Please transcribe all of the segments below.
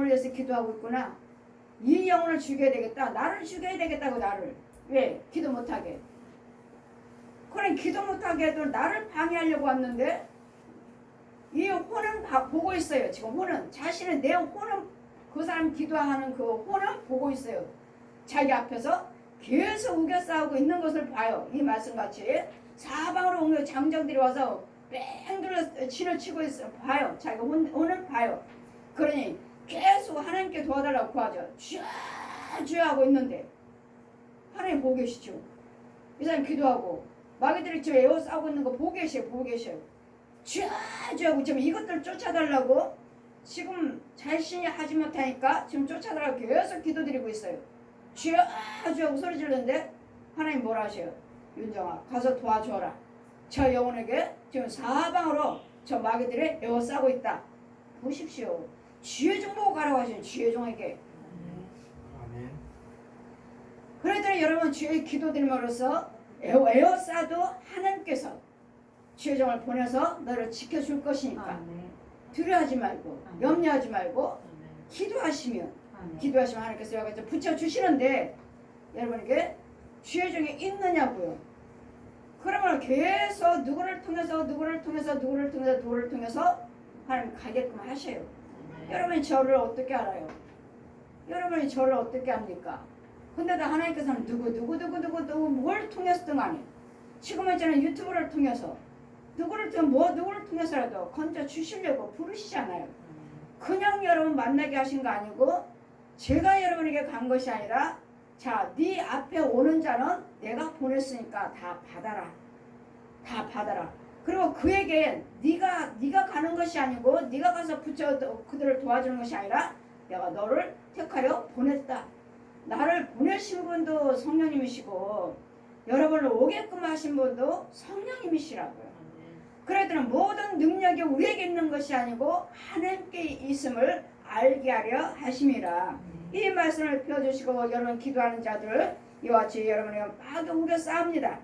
위해서 기도하고 있구나. 이 영혼을 죽여야 되겠다. 나를 죽여야 되겠다고. 나를 왜 기도 못하게. 그래 기도 못하게 해도 나를 방해하려고 왔는데 이 혼은 보고 있어요. 지금 혼은 자신의 내 혼은 그 사람 기도하는 그 혼은 보고 있어요. 자기 앞에서 계속 우겨 싸우고 있는 것을 봐요. 이 말씀같이 사방으로 옮겨 장정들이 와서 뺑들어 치를 치고 있어요. 봐요. 자기 혼은 봐요. 그러니 계속 하나님께 도와달라고 구하죠. 주야 하고 있는데 하나님 보고 계시죠. 이 사람 기도하고 마귀들이 지금 에워 싸우고 있는 거 보고 계셔요. 보고 계셔요. 주야 하고 지금 이것들 쫓아달라고 지금 자신이 하지 못하니까 지금 쫓아달라고 계속 기도드리고 있어요. 주야 하고 소리 지르는데 하나님 뭐라 하셔요? 윤정아 가서 도와줘라. 저 영혼에게 지금 사방으로 저 마귀들이 에워싸고 있다. 보십시오. 주의 종 보고 가라고 하시는 주의 종에게. 아멘. 그랬더니 여러분 주의 기도드림으로써 에워싸도 하나님께서 주의 종을 보내서 너를 지켜줄 것이니까 두려워하지 말고 염려하지 말고 기도하시면 하나님께서 여기서 붙여주시는데 여러분에게 주의 종이 있느냐고요. 그러면 계속 누구를 통해서 하나님 가게끔 하셔요. 여러분이 저를 어떻게 알아요? 여러분이 저를 어떻게 합니까? 근데도 하나님께서는 누구 뭘 통해서든 간에 지금은 저는 유튜브를 통해서 누구를 통해서라도 건져 주시려고 부르시잖아요. 그냥 여러분 만나게 하신 거 아니고 제가 여러분에게 간 것이 아니라 자, 네 앞에 오는 자는 내가 보냈으니까 다 받아라. 그리고 그에게 네가 가는 것이 아니고 네가 가서 그들을 도와주는 것이 아니라 내가 너를 택하려 보냈다. 나를 보내신 분도 성령님이시고 여러분을 오게끔 하신 분도 성령님이시라고요. 그래도 모든 능력이 우리에게 있는 것이 아니고 하나님께 있음을 알게 하려 하심이라. 이 말씀을 펴주시고 여러분 기도하는 자들 이와 같이 여러분이 막 우겨 싸웁니다.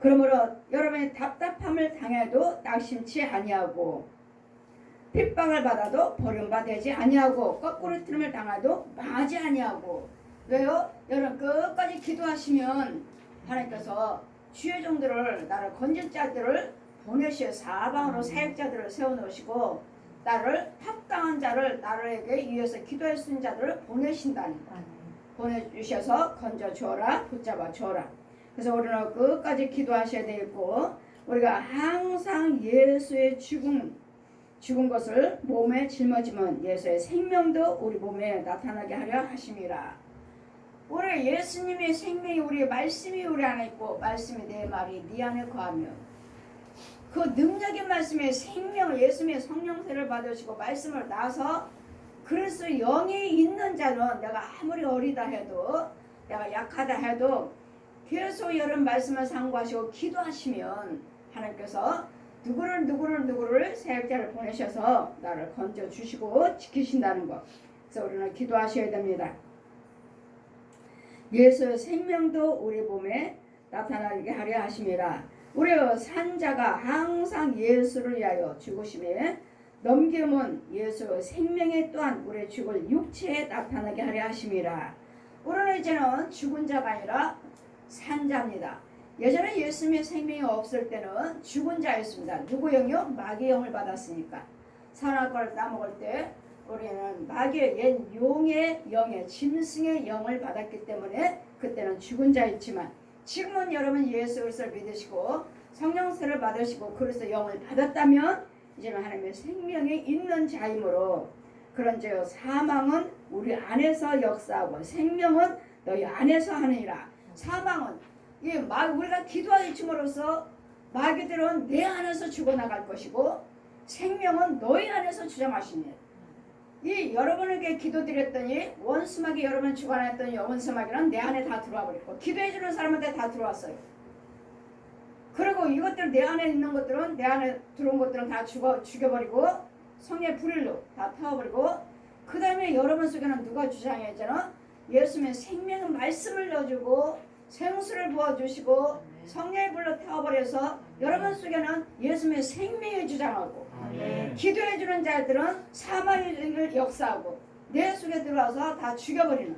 그러므로 여러분이 답답함을 당해도 낙심치 아니하고 핍박을 받아도 버림받지 아니하고 거꾸로 틀림을 당해도 망하지 아니하고. 왜요? 여러분 끝까지 기도하시면 하나님께서 주의 종들을 나를 건질 자들을 보내시어 사방으로 사역자들을 세워놓으시고 나를 합당한 자를 나에게 위해서 기도할 수 있는 자들을 보내신다니까. 보내주셔서 건져주어라 붙잡아 주어라. 그래서 우리는 끝까지 기도하셔야 되겠고 우리가 항상 예수의 죽은 것을 몸에 짊어지면 예수의 생명도 우리 몸에 나타나게 하려 하심이라. 우리 예수님의 생명이 우리 말씀이 우리 안에 있고 말씀이 내 말이 네 안에 거하며 그 능력의 말씀에 생명을 예수님의 성령세를 받으시고 말씀을 나서 그리스도 영이 있는 자는 내가 아무리 어리다 해도 내가 약하다 해도 계속 여러분 말씀을 상고하시고 기도하시면 하나님께서 누구를 사역자를 보내셔서 나를 건져주시고 지키신다는 것. 그래서 우리는 기도하셔야 됩니다. 예수의 생명도 우리 몸에 나타나게 하려 하심이라. 우리 산자가 항상 예수를 위하여 죽으심에 넘김은 예수의 생명에 또한 우리 죽을 육체에 나타나게 하려 하심이라. 우리는 이제는 죽은 자가 아니라 산자입니다. 예전에 예수님의 생명이 없을 때는 죽은 자였습니다. 누구 영이요? 마귀의 영을 받았으니까. 선악과를 따먹을 때 우리는 마귀의 옛 용의 영의 짐승의 영을 받았기 때문에 그때는 죽은 자였지만 지금은 여러분 예수 그리스도를 믿으시고 성령세를 받으시고 그리스도 영을 받았다면 이제는 하나님의 생명이 있는 자이므로 그런즉 사망은 우리 안에서 역사하고 생명은 너희 안에서 하느니라. 사망은 우리가 기도하기 춤으로써 마귀들은 내 안에서 죽어나갈 것이고 생명은 너희 안에서 주장하시니 이 여러분에게 기도드렸더니 원수마귀 여러분 주관했더니 원수마귀는 내 안에 다 들어와 버렸고 기도해주는 사람한테 다 들어왔어요. 그리고 이것들 내 안에 있는 것들은 내 안에 들어온 것들은 다 죽여버리고 성의 불일로 다 태워버리고 그 다음에 여러분 속에는 누가 주장했잖아. 예수님의 생명의 말씀을 넣어주고 생수를 부어주시고 성령의 불로 태워버려서 여러분 속에는 예수님의 생명이 주장하고 아멘. 기도해주는 자들은 사망을 역사하고 내 속에 들어와서 다 죽여버리는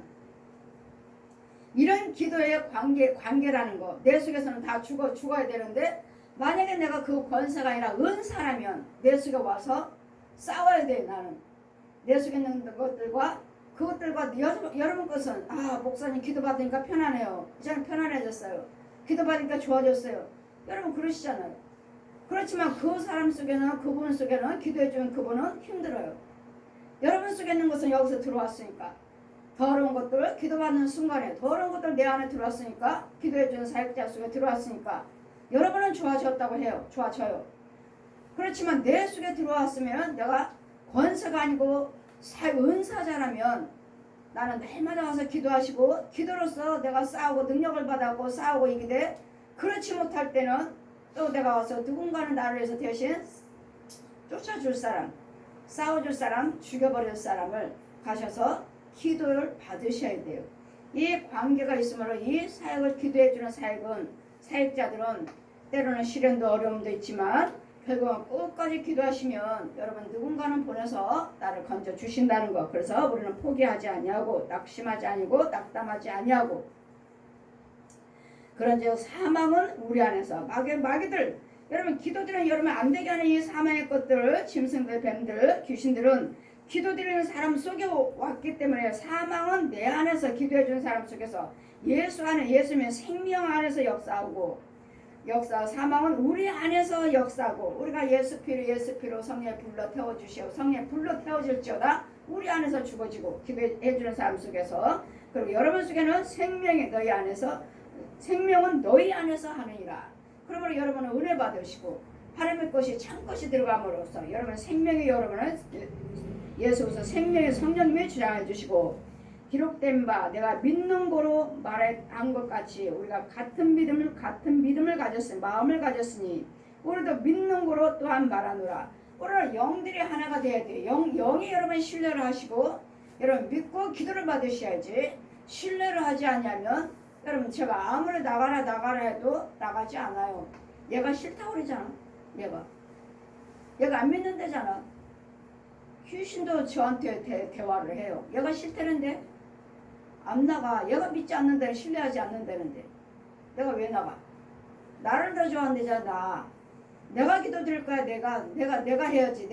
이런 기도의 관계라는 거. 내 속에서는 다 죽어야 되는데 만약에 내가 그 권세가 아니라 은사라면 내 속에 와서 싸워야 돼. 나는 내 속에 있는 것들과 그것들과 여러분 것은 목사님 기도 받으니까 편안해요. 이제는 편안해졌어요. 기도 받으니까 좋아졌어요. 여러분 그러시잖아요. 그렇지만 그 사람 속에는 그분 속에는 기도해주는 그분은 힘들어요. 여러분 속에 있는 것은 여기서 들어왔으니까 더러운 것들 기도받는 순간에 더러운 것들 내 안에 들어왔으니까 기도해주는 사역자 속에 들어왔으니까 여러분은 좋아졌다고 해요. 좋아져요. 그렇지만 내 속에 들어왔으면 내가 권세가 아니고 은사자라면 나는 날마다 와서 기도하시고 기도로서 내가 싸우고 능력을 받았고 싸우고 이기되 그렇지 못할 때는 또 내가 와서 누군가는 나를 위해서 대신 쫓아줄 사람 싸워줄 사람 죽여버릴 사람을 가셔서 기도를 받으셔야 돼요. 이 관계가 있으므로 이 사역을 기도해주는 사역자들은 때로는 시련도 어려움도 있지만 결국은 끝까지 기도하시면 여러분 누군가는 보내서 나를 건져 주신다는 거. 그래서 우리는 포기하지 아니하고 낙심하지 아니고 낙담하지 아니하고 그런즉 사망은 우리 안에서 마귀들 여러분 기도드리는 여러분 안 되게 하는 이 사망의 것들 짐승들 뱀들 귀신들은 기도드리는 사람 속에 왔기 때문에 사망은 내 안에서 기도해주는 사람 속에서 예수 안에 예수님의 생명 안에서 역사하고 사망은 우리 안에서 역사하고 우리가 예수 피로 성령의 불로 태워주시오 성령의 불로 태워질지어다 우리 안에서 죽어지고 기도해주는 사람 속에서 그리고 여러분 속에는 생명이 너희 안에서 생명은 너희 안에서 하느니라. 그러므로 여러분은 은혜 받으시고 하나님의 것이 참 것이 들어감으로써 여러분 생명이 여러분은 예수께서 생명의 성령님이 주장해 주시고 기록된 바 내가 믿는 거로 말한 것 같이 우리가 같은 믿음을 가졌으니 마음을 가졌으니 우리도 믿는 거로 또한 말하노라. 우리는 영들이 하나가 돼야 돼요. 영이 여러분 신뢰를 하시고 여러분 믿고 기도를 받으셔야지. 신뢰를 하지 않으면 여러분 제가 아무리 나가라 해도 나가지 않아요. 얘가 싫다고 그러잖아. 얘가 안 믿는다잖아. 귀신도 저한테 대화를 해요. 얘가 싫다는데 안 나가. 얘가 믿지 않는다는 신뢰하지 않는다는데 내가 왜 나가? 나를 더 좋아한대잖아. 내가 기도드릴 거야. 내가 해야지.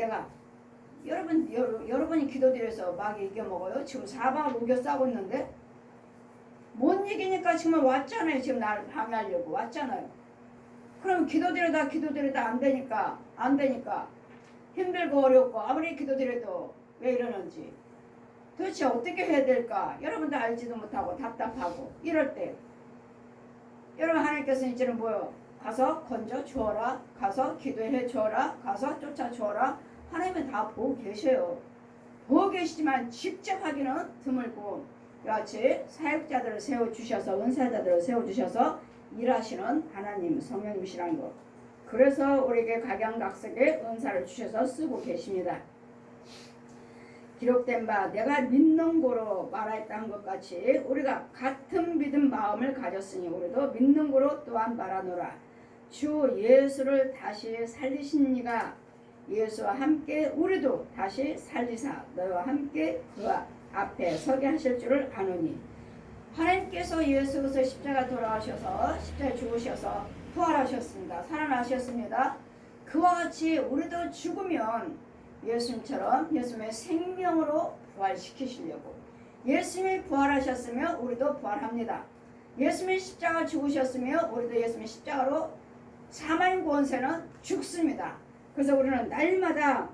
여러분이 기도드려서 마귀 이겨먹어요. 지금 사방을 우겨 싸고 있는데 못 이기니까 지금 왔잖아요. 지금 나를 방해하려고 왔잖아요. 그럼 기도드려다 안 되니까 힘들고 어렵고 아무리 기도드려도 왜 이러는지 도대체 어떻게 해야 될까? 여러분도 알지도 못하고 답답하고 이럴 때 여러분 하나님께서 이제는 뭐요? 가서 건져 주어라. 가서 기도해 주어라. 가서 쫓아 주어라. 하나님은 다 보고 계셔요. 보고 계시지만 직접 하기는 드물고 이같이 사역자들을 세워주셔서 은사자들을 세워주셔서 일하시는 하나님 성령님이시라는 것. 그래서 우리에게 각양각색의 은사를 주셔서 쓰고 계십니다. 기록된 바 내가 믿는 고로 말하였다 한 것 같이 우리가 같은 믿음 마음을 가졌으니 우리도 믿는 고로 또한 말하노라. 주 예수를 다시 살리신 이가 예수와 함께 우리도 다시 살리사 너희와 함께 그 앞에 서게 하실 줄을 아노니 하나님께서 예수께서 십자가 돌아가셔서 십자가 죽으셔서 부활하셨습니다. 살아나셨습니다. 그와 같이 우리도 죽으면 예수님처럼 예수님의 생명으로 부활시키시려고 예수님이 부활하셨으면 우리도 부활합니다. 예수님이 십자가 죽으셨으면 우리도 예수님의 십자가로 사망의 권세는 죽습니다. 그래서 우리는 날마다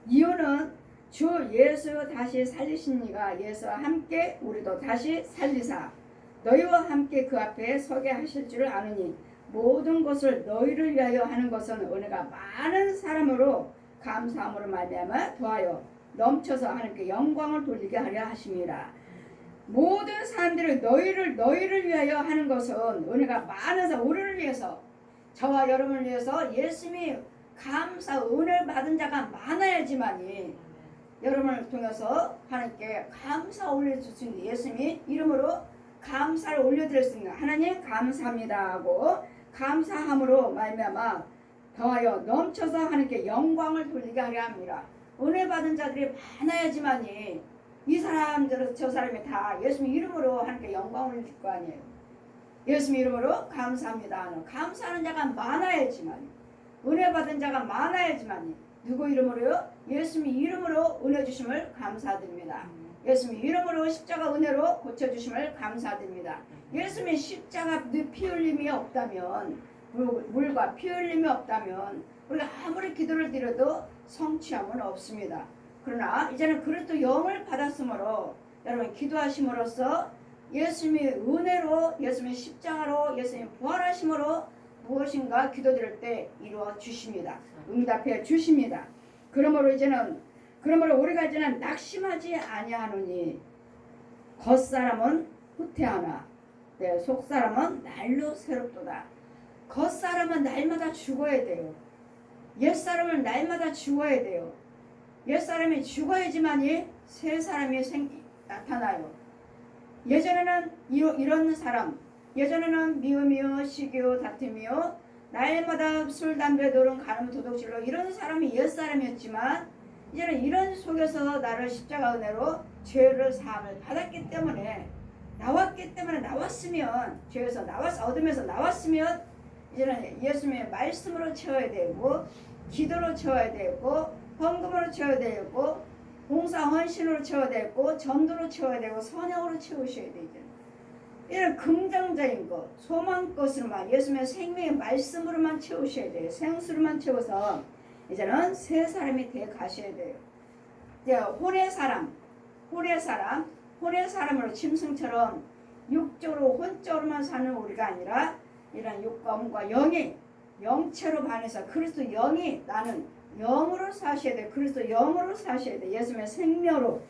이유는 주 예수 다시 살리신 이가 예수와 함께 우리도 다시 살리사 너희와 함께 그 앞에 서게 하실 줄을 아느니 모든 것을 너희를 위하여 하는 것은 은혜가 많은 사람으로 감사함으로 말미암아 더하여 넘쳐서 하나님께 영광을 돌리게 하려 하심이라. 모든 사람들이 너희를 위하여 하는 것은 은혜가 많아서 우리를 위해서 저와 여러분을 위해서 예수님이 감사 은혜를 받은 자가 많아야지만이 여러분을 통해서 하나님께 감사 올려주신 예수님이 이름으로 감사를 올려드렸습니다. 하나님 감사합니다 하고 감사함으로 말미암아 더하여 넘쳐서 하나님께 영광을 돌리게 하려 합니다. 은혜 받은 자들이 많아야지만이 이 사람들 저 사람이 다 예수님 이름으로 하나님께 영광을 드릴 거 아니에요. 예수님 이름으로 감사합니다. 감사하는 자가 많아야지만, 은혜 받은 자가 많아야지만, 누구 이름으로요? 예수님 이름으로 은혜 주심을 감사드립니다. 예수님 이름으로 십자가 은혜로 고쳐주심을 감사드립니다. 예수님의 십자가 피 흘림이 없다면, 물과 피 흘림이 없다면 우리가 아무리 기도를 드려도 성취함은 없습니다. 그러나 이제는 그리스도 영을 받았으므로 여러분 기도하심으로써 예수님의 은혜로, 예수님의 십자가로, 예수님의 부활하심으로 무엇인가 기도드릴 때 이루어 주십니다. 응답해 주십니다. 그러므로 우리가 이제는 낙심하지 아니하노니 겉사람은 후퇴하나 내 속사람은 날로 새롭도다. 겉사람은 날마다 죽어야 돼요. 옛사람은 날마다 죽어야 돼요. 옛사람이 죽어야지만이 새 사람이 나타나요. 예전에는 이런 사람, 예전에는 미우미우 시기요 다툼이요 날마다 술 담배 노름 가늠 도둑질로 이런 사람이 옛사람이었지만 이제는 이런 속에서 나를 십자가 은혜로 죄를 사함을 받았기 때문에 나왔으면 죄에서 어둠에서 나왔으면 이제는 예수님의 말씀으로 채워야 되고 기도로 채워야 되고 헌금으로 채워야 되고 봉사 헌신으로 채워야 되고 전도로 채워야 되고 선행으로 채우셔야 되죠. 이런 긍정적인 것, 소망 것으로만 예수님의 생명의 말씀으로만 채우셔야 돼요. 생수로만 채워서 이제는 새 사람이 돼 가셔야 돼요. 이제 혼의 사람으로 짐승처럼 육적으로 혼적으로만 사는 우리가 아니라 이런 육과 혼과 영이 영체로 반해서 그리스도 영이 나는 영으로 사셔야 돼. 그리스도 영으로 사셔야 돼. 예수님의 생명으로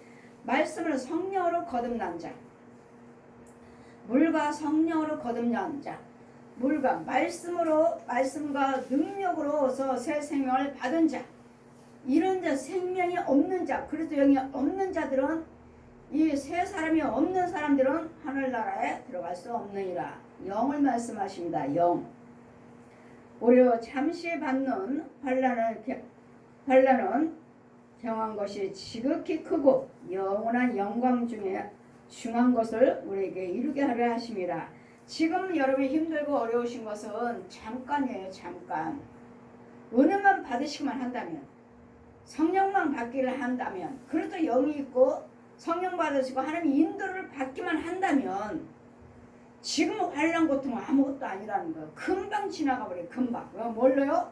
말씀으로 성령으로 거듭난 자, 물과 성령으로 거듭난 자, 물과 말씀과 능력으로서 새 생명을 받은 자, 이런 자 생명이 없는 자, 그리스도 영이 없는 자들은 이 새 사람이 없는 사람들은 하늘나라에 들어갈 수 없느니라. 영을 말씀하십니다. 영. 오히려 잠시 받는 환난은 경한 것이 지극히 크고 영원한 영광 중에 중한 것을 우리에게 이루게 하려 하심이라. 지금 여러분이 힘들고 어려우신 것은 잠깐이에요. 잠깐. 은혜만 받으시기만 한다면, 성령만 받기를 한다면, 그래도 영이 있고 성령 받으시고 하나님 인도를 받기만 한다면 지금 환난 고통은 아무것도 아니라는 거예요. 금방 지나가 버려요. 금방. 뭘로요?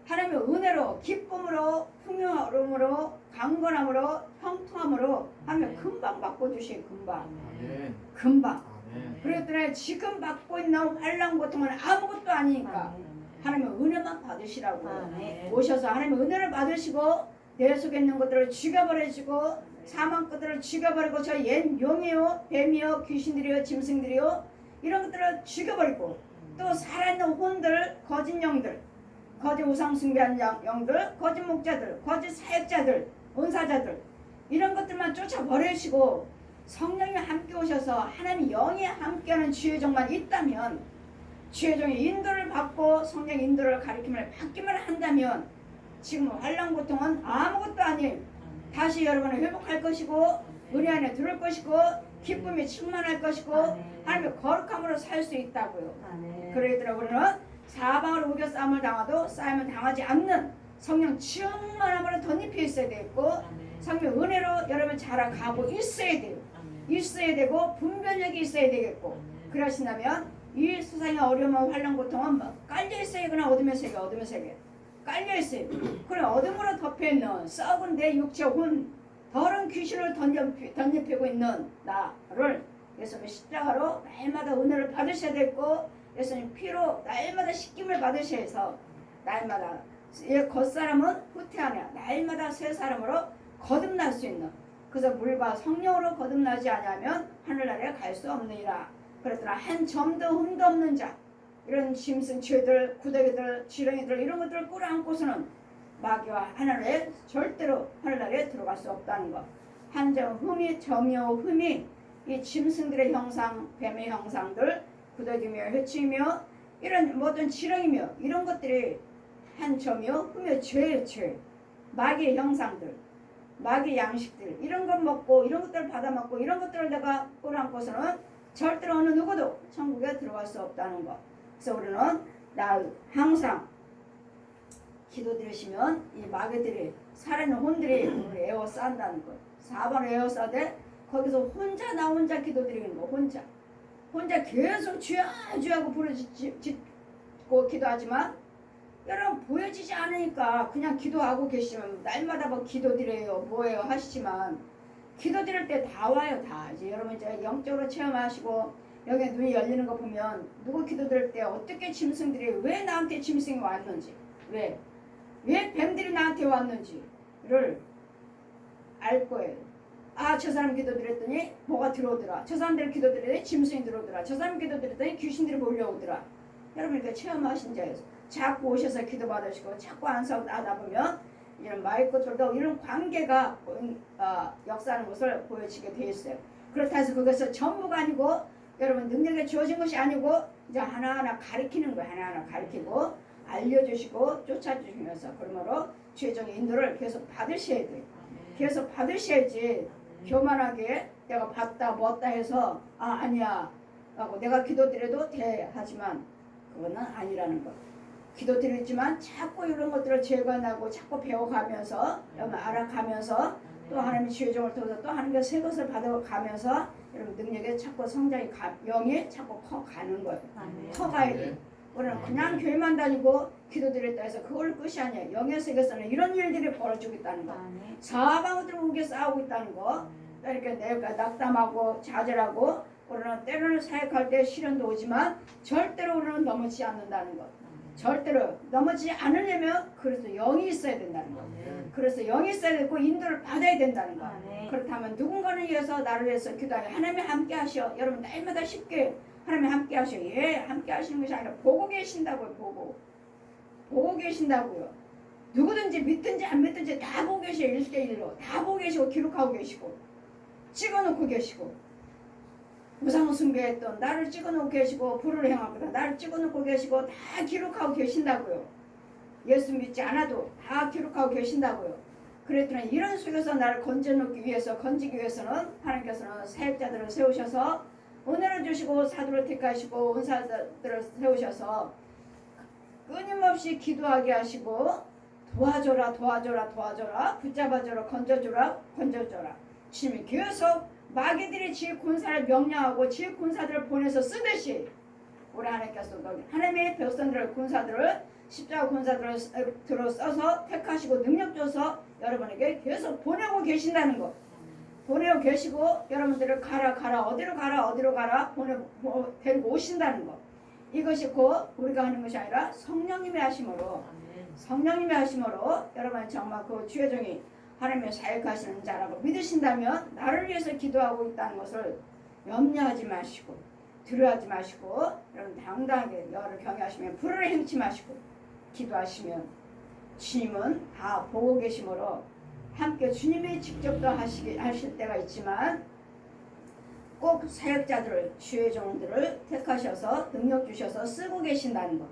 하나님의 은혜로, 기쁨으로, 풍요로움으로, 강건함으로, 형통함으로 하나님 금방 바꿔주시요. 금방. 그랬더니 지금 받고 있는 환난 고통은 아무것도 아니니까 하나님의 은혜만 받으시라고 오셔서 하나님의 은혜를 받으시고 내 속에 있는 것들을 죽여버리시고 사망 것들을 죽여버리고 저 옛 용이요 뱀이요 귀신들이요 짐승들이요 이런 것들을 죽여버리고 또 살아있는 혼들, 거짓 영들, 거짓 우상 숭배한 영들, 거짓 목자들, 거짓 사역자들, 은사자들 이런 것들만 쫓아버리시고 성령이 함께 오셔서 하나님 영이 함께하는 주의종만 있다면 주의종의 인도를 받고 성령 인도를 가르침을 받기만 한다면 지금 환난 고통은 아무것도 아니에요. 다시 여러분을 회복할 것이고 은혜 안에 들을 것이고 기쁨이 충만할 것이고 하나님의 거룩함으로 살 수 있다고요. 그러더라 우리는 사방으로 우겨 싸움을 당하도 싸움을 당하지 않는 성령 충만함으로 덧입혀 있어야 되고 성령 은혜로 여러분 자라가고 있어야 돼요. 있어야 되고 분별력이 있어야 되겠고 그러신다면 이 세상의 어려움과 환난 고통은 깔려 있어야 그냥 어둠의 세계 깔려 있어요. 그래 어둠으로 덮여 있는 썩은 내 육체 혼 더러운 귀신을 던져피고 있는 나를 예수님의 십자가로 날마다 은혜를 받으셔야 되고 예수님 피로 날마다 씻김을 받으셔야 해서 날마다 겉사람은 후퇴하냐 날마다 새 사람으로 거듭날 수 있는 그래서 물과 성령으로 거듭나지 않으면 하늘나라에 갈 수 없느니라. 그랬더니 한 점도 흠도 없는 자 이런 짐승 죄들 구더기들 지렁이들 이런 것들을 끌어안고서는 마귀와 하늘에 절대로 하늘나라에 들어갈 수 없다는 것. 한점 흠이 점이요 흠이 이 짐승들의 형상 뱀의 형상들 구더기며 해치며 이런 모든 지렁이며 이런 것들이 한 점이요 흠의 죄예요. 죄. 마귀의 형상들, 마귀의 양식들 이런 걸 먹고 이런 것들을 받아먹고 이런 것들을 내가 꼬랑고서는 절대로 어느 누구도 천국에 들어갈 수 없다는 것. 그래서 우리는 항상 기도 드리시면 이 마귀들이 살아있는 혼들이 우리 에워싼다는 것. 사방을 에워싸되 거기서 혼자 나 혼자 기도 드리는 거. 혼자 계속 주야 주야고 부르짖고 기도하지만 여러분 보여지지 않으니까 그냥 기도하고 계시면 날마다 뭐 기도 드려요 뭐예요 하시지만 기도 드릴 때 다 와요. 다 이제 여러분 이제 영적으로 체험하시고 여기 눈이 열리는 거 보면 누구 기도 드릴 때 어떻게 짐승들이 왜 나한테 짐승이 왔는지 왜 뱀들이 나한테 왔는지를 알 거예요. 아, 저 사람 기도 드렸더니 뭐가 들어오더라. 저 사람들 기도 드렸더니 짐승이 들어오더라. 저 사람 기도 드렸더니 귀신들이 몰려오더라. 여러분 이렇게 체험하신 자예요. 자꾸 오셔서 기도 받으시고 자꾸 안사하다 보면 이런 마귀 것들도 이런 관계가 역사하는 것을 보여지게 돼 있어요. 그렇다 해서 그것은 전부가 아니고 여러분 능력에 주어진 것이 아니고 이제 하나하나 가리키는 거예요. 하나하나 가리키고 알려주시고 쫓아주시면서 그러므로 최종의 인도를 계속 받으셔야 돼요. 계속 받으셔야지 교만하게 내가 받다 뭐다 해서 아니야 하고 내가 기도드려도 돼 하지만 그거는 아니라는 거. 기도드렸지만 자꾸 이런 것들을 제거하고 자꾸 배워가면서 여러분 알아가면서 또 하나님의 지혜종을 통해서 또 하나님의 새 것을 받아가면서 여러분 능력에 자꾸 성장이 영이 자꾸 커가는 거예요. 커가야 돼. 우리는 그냥 교회만 다니고 기도드렸다 해서 그걸 끝이 아니에요. 영의 세계에서는 이런 일들이 벌어지고 있다는 거. 사방으로 우게 싸우고 있다는 거. 이렇게 내가 낙담하고 좌절하고 우리는 때로는 사역할 때 시련도 오지만 절대로 우리는 넘어지지 않는다는 것. 절대로 넘어지지 않으려면 그래서 영이 있어야 된다는 거. 그래서 영이 있어야 되고 인도를 받아야 된다는 거. 그렇다면 누군가를 위해서 나를 위해서 기도하여 하나님이 함께 하셔. 여러분 날마다 쉽게 하나님이 함께 하셔. 예, 함께 하시는 것이 아니라 보고 계신다고요. 보고 계신다고요. 누구든지 믿든지 안 믿든지 다 보고 계셔요. 일대일로 다 보고 계시고 기록하고 계시고 찍어놓고 계시고 우상 숭배했던 나를 찍어놓고 계시고 불을 행하거든 나를 찍어놓고 계시고 다 기록하고 계신다고요. 예수 믿지 않아도 다 기록하고 계신다고요. 그랬더니 이런 속에서 나를 건져놓기 위해서 건지기 위해서는 하나님께서는 사역자들을 세우셔서 은혜를 주시고 사도를 택하시고 은사들을 세우셔서 끊임없이 기도하게 하시고 도와줘라 붙잡아줘라 건져줘라 주님이 계속 마귀들이 지 군사를 명령하고 지 군사들을 보내서 쓰듯이 우리 하나님께서도 하나님의 백성들을 군사들을 십자가 군사들을 써서 택하시고 능력 줘서 여러분에게 계속 보내고 계신다는 것. 보내고 계시고 여러분들을 가라 어디로 가라 데리고 오신다는 것. 이것이 곧 우리가 하는 것이 아니라 성령님의 하심으로 여러분 정말 그 주의 종이 하나님의 사역하시는 자라고 믿으신다면 나를 위해서 기도하고 있다는 것을 염려하지 마시고 두려워하지 마시고 여러분 당당하게 여를 경외하시면 불을 행치 마시고 기도하시면 주님은 다 보고 계심으로 함께 주님이 직접도 하실 때가 있지만 꼭 사역자들을 주의 종들을 택하셔서 능력 주셔서 쓰고 계신다는 것.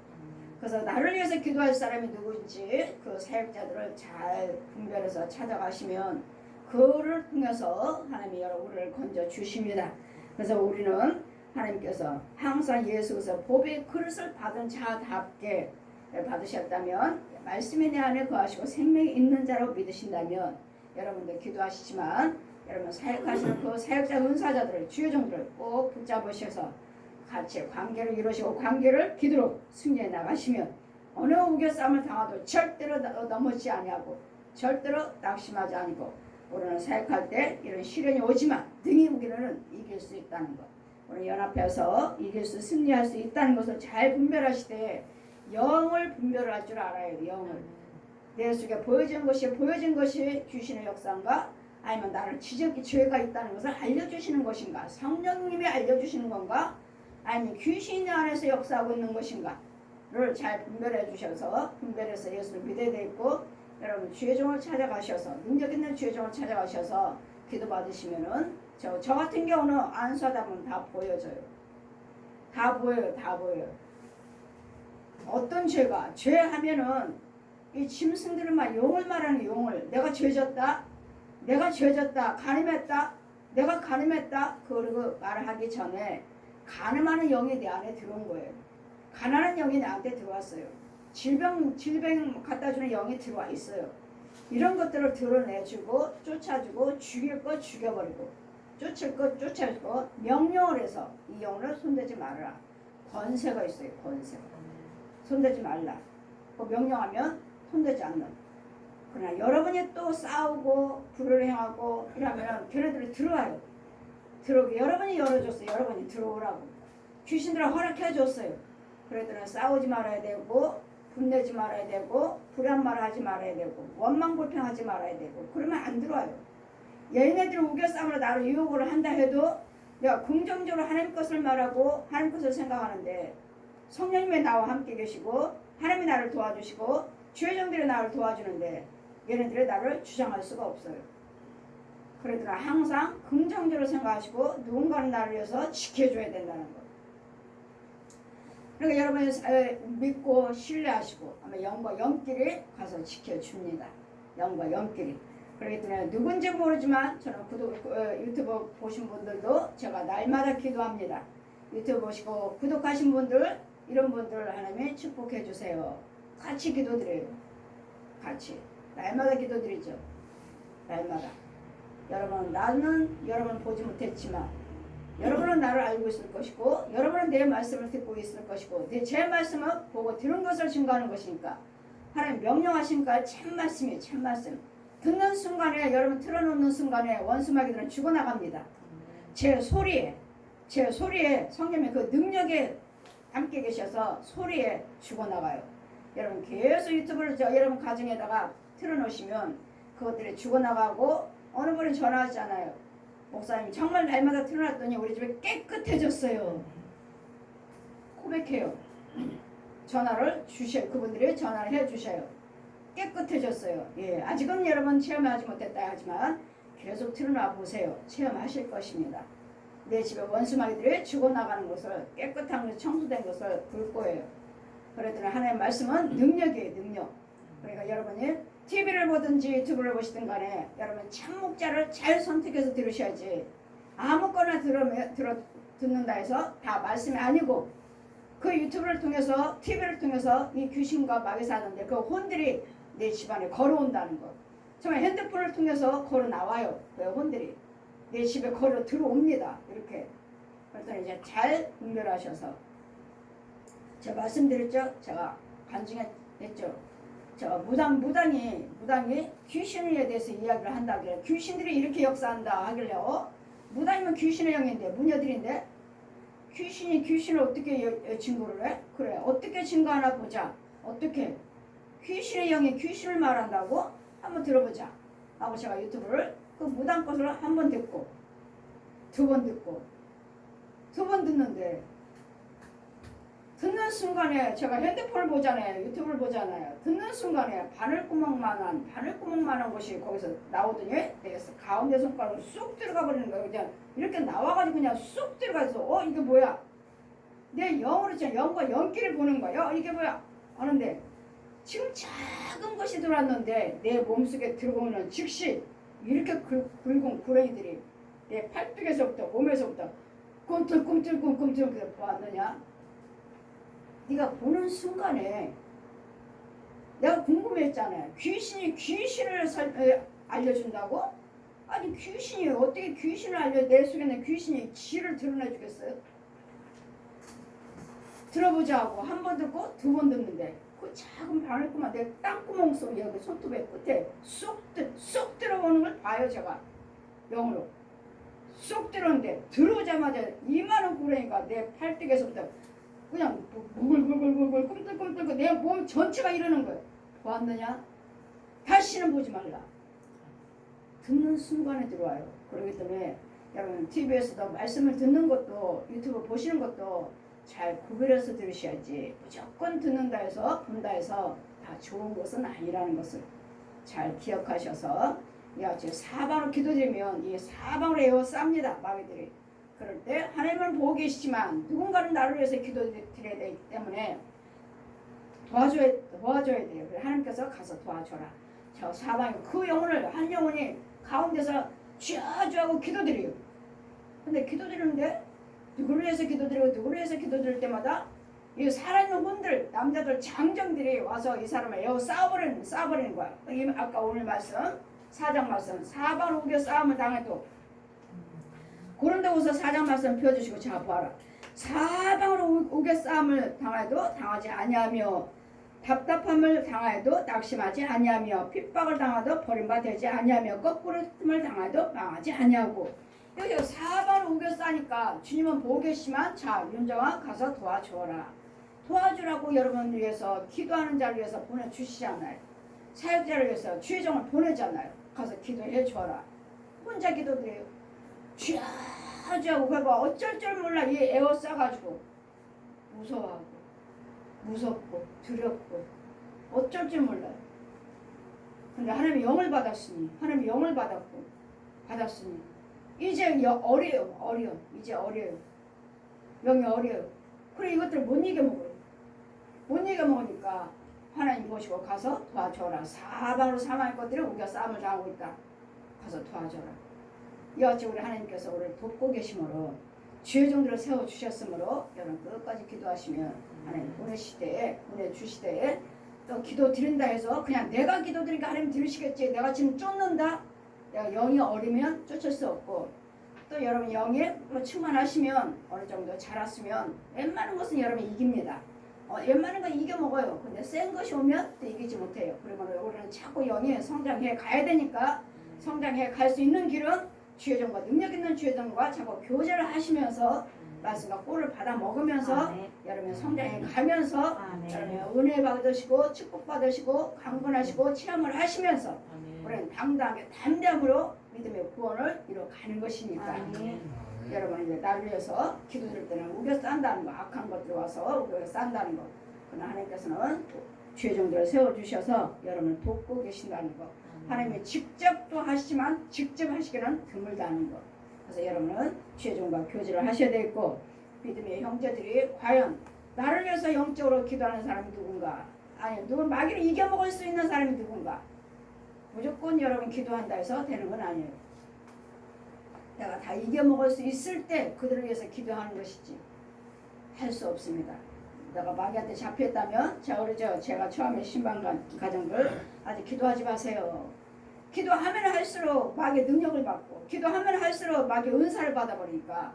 그래서 나를 위해서 기도할 사람이 누구인지 그 사역자들을 잘 분별해서 찾아가시면 그를 통해서 하나님이 우리를 건져 주십니다. 그래서 우리는 하나님께서 항상 예수께서 보배의 그릇을 받은 자답게 받으셨다면 말씀이 내 안에 거하시고 생명이 있는 자로 믿으신다면 여러분들 기도하시지만 여러분 사역하시는 그 사역자 은사자들을 주의 종들을 꼭 붙잡으셔서 같이 관계를 이루시고 관계를 기도로 승리해 나가시면 어느 우겨싸움을 당하도 절대로 넘어지지 아니하고 절대로 낙심하지 않고 우리는 사역할 때 이런 시련이 오지만 등이 우기로는 이길 수 있다는 것. 우리 연합해서 이길 수 승리할 수 있다는 것을 잘 분별하시되 영을 분별할 줄 알아요. 영을 내 속에 보여진 것이 귀신의 역사인가 아니면 나를 지적이 죄가 있다는 것을 알려주시는 것인가 성령님이 알려주시는 건가 아니면 귀신이 안에서 역사하고 있는 것인가를 잘 분별해 주셔서 분별해서 예수를 믿어야 되고 여러분 주의 종을 찾아가셔서 능력 있는 주의 종을 찾아가셔서 기도 받으시면은 저 같은 경우는 안수하다 보면 다 보여져요. 다 보여요. 어떤 죄가 죄하면은 이 짐승들은 막 용을 말하는 용을 내가 죄졌다 내가 죄졌다 간음했다 내가 간음했다 그러고 말을 하기 전에 간음하는 영이 내 안에 들어온 거예요. 가난한 영이 나한테 들어왔어요. 질병 갖다 주는 영이 들어와 있어요. 이런 것들을 드러내주고 쫓아주고 죽일 것 죽여버리고 쫓을 것 쫓아주고 명령을 해서 이 영을 손대지 말아라. 권세가 있어요. 권세가. 손대지 말라. 그 명령하면 손대지 않는. 그러나 여러분이 또 싸우고 불을 행하고 이러면 걔네들이 들어와요. 들어오게 여러분이 열어줬어요. 여러분이 들어오라고. 귀신들을 허락해줬어요. 그랬더니 싸우지 말아야 되고 분내지 말아야 되고 불한 말 하지 말아야 되고 원망 불평하지 말아야 되고 그러면 안 들어와요. 얘네들이 우겨싸움으로 나를 유혹을 한다 해도 내가 긍정적으로 하나님 것을 말하고 하나님 것을 생각하는데 성령님이 나와 함께 계시고 하나님이 나를 도와주시고 주의종들이 나를 도와주는데 얘네들이 나를 주장할 수가 없어요. 그러더라 항상 긍정적으로 생각하시고 누군가는 나를 위해서 지켜줘야 된다는 거. 그러니까 여러분이 믿고 신뢰하시고 아마 영과 영끼리 가서 지켜줍니다. 영과 영끼리. 그렇기 때문에 누군지 모르지만 저는 유튜브 보신 분들도 제가 날마다 기도합니다. 유튜브 보시고 구독하신 분들 이런 분들 하나님이 축복해 주세요. 같이 기도드려요. 같이. 날마다 기도드리죠. 날마다. 여러분 나는 여러분 보지 못했지만 여러분은 나를 알고 있을 것이고 여러분은 내 말씀을 듣고 있을 것이고 제 말씀을 보고 들은 것을 증거하는 것이니까 하나님 명령하시니까 참말씀이에요. 참말씀. 듣는 순간에 여러분 틀어놓는 순간에 원수마귀들은 죽어나갑니다. 제 소리에 성령의 그 능력에 함께 계셔서 소리에 죽어나가요. 여러분 계속 유튜브를 여러분 가정에다가 틀어놓으시면 그것들이 죽어나가고 어느 분이 전화하잖아요. 목사님 정말 날마다 틀어놨더니 우리 집에 깨끗해졌어요. 고백해요. 전화를 주셔요. 그분들이 전화를 해주셔요. 깨끗해졌어요. 예, 아직은 여러분 체험하지 못했다 하지만 계속 틀어놔 보세요. 체험하실 것입니다. 내 집에 원수마귀들이 죽어나가는 것을 깨끗한 것을 청소된 것을 볼 거예요. 그랬더니 하나님의 말씀은 능력이에요. 능력. 그러니까 여러분이 TV를 보든지 유튜브를 보시든 간에 여러분 참목자를 잘 선택해서 들으셔야지 아무거나 듣는다 해서 다 말씀이 아니고 그 유튜브를 통해서 TV를 통해서 이 귀신과 마귀 사는데 그 혼들이 내 집안에 걸어온다는 거. 정말 핸드폰을 통해서 걸어 나와요. 그 혼들이 내 집에 걸어 들어옵니다. 이렇게. 그랬더니 이제 잘 분별하셔서 제가 말씀드렸죠. 제가 간증했죠. 저 무당이 귀신에 대해서 이야기를 한다 그래. 귀신들이 이렇게 역사한다 하길래 무당이면 귀신의 영인데 무녀들인데 귀신이 귀신을 어떻게 증거를 해? 그래 어떻게 증거하나 보자. 어떻게 귀신의 영이 귀신을 말한다고? 한번 들어보자 하고 제가 유튜브를 그 무당 것을 한 번 듣고 두 번 듣고 두 번 듣는데 듣는 순간에 제가 핸드폰을 보잖아요. 유튜브를 보잖아요. 듣는 순간에 바늘구멍만한 것이 거기서 나오더니 내가 가운데 손가락으로 쑥 들어가 버리는 거예요. 그냥 이렇게 나와가지고 그냥 쑥 들어가서 이게 뭐야? 내 영으로 진짜 영과 영끼를 보는 거예요. 이게 뭐야? 하는데 지금 작은 것이 들어왔는데 내 몸속에 들어오는 즉시 이렇게 굵은 구렁이들이 내 팔뚝에서부터 몸에서부터 꿈틀꿈틀 보았느냐? 네가 보는 순간에 내가 궁금했잖아요. 귀신이 귀신을 알려준다고? 아니 귀신이 어떻게 귀신을 내 속에 있는 귀신이 지를 드러내주겠어요? 들어보자 하고 한 번 듣고 두 번 듣는데 그 작은 바늘구멍 내 땅구멍 속에 여기 손톱에 끝에 쏙 들어오는 걸 봐요. 제가 영으로 쏙 들어오는데 들어오자마자 이만한 구렁이가 내 팔뚝에서부터 그냥 물글글글글 꿈틀꿈틀 내 몸 전체가 이러는 거예요. 보았느냐? 다시는 보지 말라. 듣는 순간에 들어와요. 그렇기 때문에 여러분 TV에서도 말씀을 듣는 것도 유튜브 보시는 것도 잘 구별해서 들으셔야지 무조건 듣는다 해서 본다 해서 다 좋은 것은 아니라는 것을 잘 기억하셔서 지금 사방으로 기도드리면 이 사방으로 에워쌉니다. 마귀들이. 그럴 때 하나님은 보고 계시지만 누군가는 나를 위해서 기도드려야 되기 때문에 도와줘야 돼요. 그래서 하나님께서 가서 도와줘라. 저 사방에 그 영혼을 한 영혼이 가운데서 주하고 기도드려요. 근데 기도드리는데 누구를 위해서 기도드리고 누구를 위해서 기도드릴 때마다 이 살아있는 분들 남자들 장정들이 와서 이 사람을 에워 싸워버리는 거야. 아까 오늘 말씀 4장 말씀 사방을 우겨 싸움을 당해도 고린도후서 4장 말씀 펴주시고 자 봐라. 사방으로 우겨 싸움을 당해도 당하지 아니하며 답답함을 당하여도 낙심하지 아니하며 핍박을 당하도 버림받지 아니하며 거꾸로움을 당하도 망하지 아니하고 여기 사방으로 우겨 싸니까 주님은 보고 계시지만 자 윤정아 가서 도와줘라. 도와주라고 여러분 위해서 기도하는 자를 위해서 보내주시잖아요. 사역자를 위해서 주의 종을 보내잖아요. 가서 기도해 줘라. 혼자 기도드려요. 주하고 그거 어쩔 줄 몰라 이 에워싸가지고 무서워하고 무섭고 두렵고 어쩔 줄 몰라요. 근데 하나님의 영을 받았으니 하나님의 영을 받았으니 이제 어려요. 이제 어려요. 영이 어려요. 그래 이것들 못 이겨먹어요. 못 이겨먹으니까 하나님 보시고 가서 도와줘라. 사방으로 사망의 것들이 우겨 싸움을 당하고 있다. 가서 도와줘라. 이같이 우리 하나님께서 우리를 돕고 계심으로 주의 종들을 세워주셨으므로 여러분 끝까지 기도하시면 하나님 보내주시되 또 기도 드린다 해서 그냥 내가 기도 드리니까 하나님 들으시겠지. 내가 지금 쫓는다. 내가 영이 어리면 쫓을 수 없고 또 여러분 영에 충만하시면 어느 정도 자랐으면 웬만한 것은 여러분이 이깁니다. 웬만한 건 이겨먹어요. 근데 센 것이 오면 또 이기지 못해요. 그러면 우리는 자꾸 영이 성장해 가야 되니까 성장해 갈 수 있는 길은 주의종과 능력 있는 주의종과 자꾸 교제를 하시면서 말씀과 꼴을 받아 먹으면서 여러분 성장해 가면서 여러분 은혜 받으시고 축복 받으시고 강건하시고 체험을 하시면서 우리는 당당하게 담대함으로 믿음의 구원을 이뤄가는 것이니까 여러분 이제 나를 위해서 기도드릴 때는 우겨 싼다는 거 악한 것들 와서 우겨 싼다는 거 그러나 하나님께서는 주의 종들을 세워주셔서 여러분을 돕고 계신다는 거 하나님이 직접 또 하시지만 직접 하시기는 드물다는 거 그래서 여러분은 주의 종과 교제를 하셔야 되겠고 믿음의 형제들이 과연 나를 위해서 영적으로 기도하는 사람이 누군가 아니 누군 마귀를 이겨먹을 수 있는 사람이 누군가 무조건 여러분 기도한다 해서 되는 건 아니에요. 내가 다 이겨먹을 수 있을 때 그들을 위해서 기도하는 것이지 할 수 없습니다. 내가 마귀한테 잡혔다면 제가 처음에 신방간 가정들 아직 기도하지 마세요. 기도하면 할수록 마귀의 능력을 받고 기도하면 할수록 마귀의 은사를 받아버리니까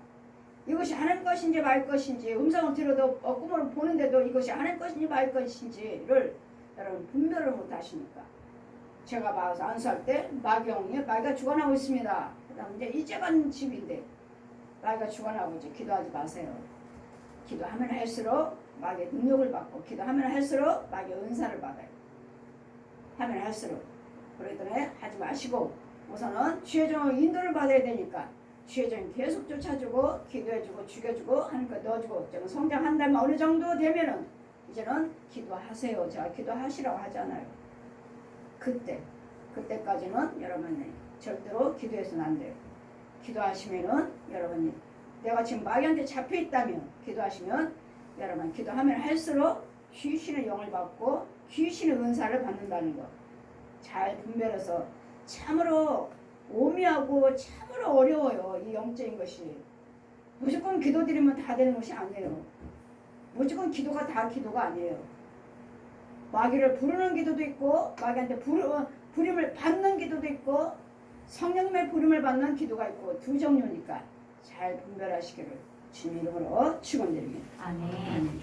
이것이 하나님 것인지 말 것인지 음성을 들어도 꿈으로 보는데도 이것이 하나님 것인지 말 것인지를 여러분 분별을 못 하시니까 제가 봐서 안수할 때 마귀가 죽어나고 있습니다. 그 다음 이제 간 집인데 마귀가 죽어나고 이제 기도하지 마세요. 기도하면 할수록 마귀의 능력을 받고 기도하면 할수록 마귀의 은사를 받아요. 하면 할수록 그러기 때문에 하지 마시고 우선은 주의 종의 인도를 받아야 되니까 주의 종이 계속 쫓아주고 기도해주고 죽여주고 하니까 넣어주고 좀 성장한다면 어느 정도 되면은 이제는 기도하세요. 제가 기도하시라고 하잖아요. 그때까지는 여러분이 절대로 기도해서는 안 돼요. 기도하시면은 여러분이 내가 지금 마귀한테 잡혀 있다면 기도하시면 여러분 기도하면 할수록 귀신의 영을 받고 귀신의 은사를 받는다는 거 잘 분별해서 참으로 오묘하고 참으로 어려워요. 이 영적인 것이 무조건 기도드리면 다 되는 것이 아니에요. 무조건 기도가 다 기도가 아니에요. 마귀를 부르는 기도도 있고 마귀한테 부림을 받는 기도도 있고 성령의 부림을 받는 기도가 있고 두 종류니까 잘 분별하시기를 주님 이름으로 축원드립니다. 아멘.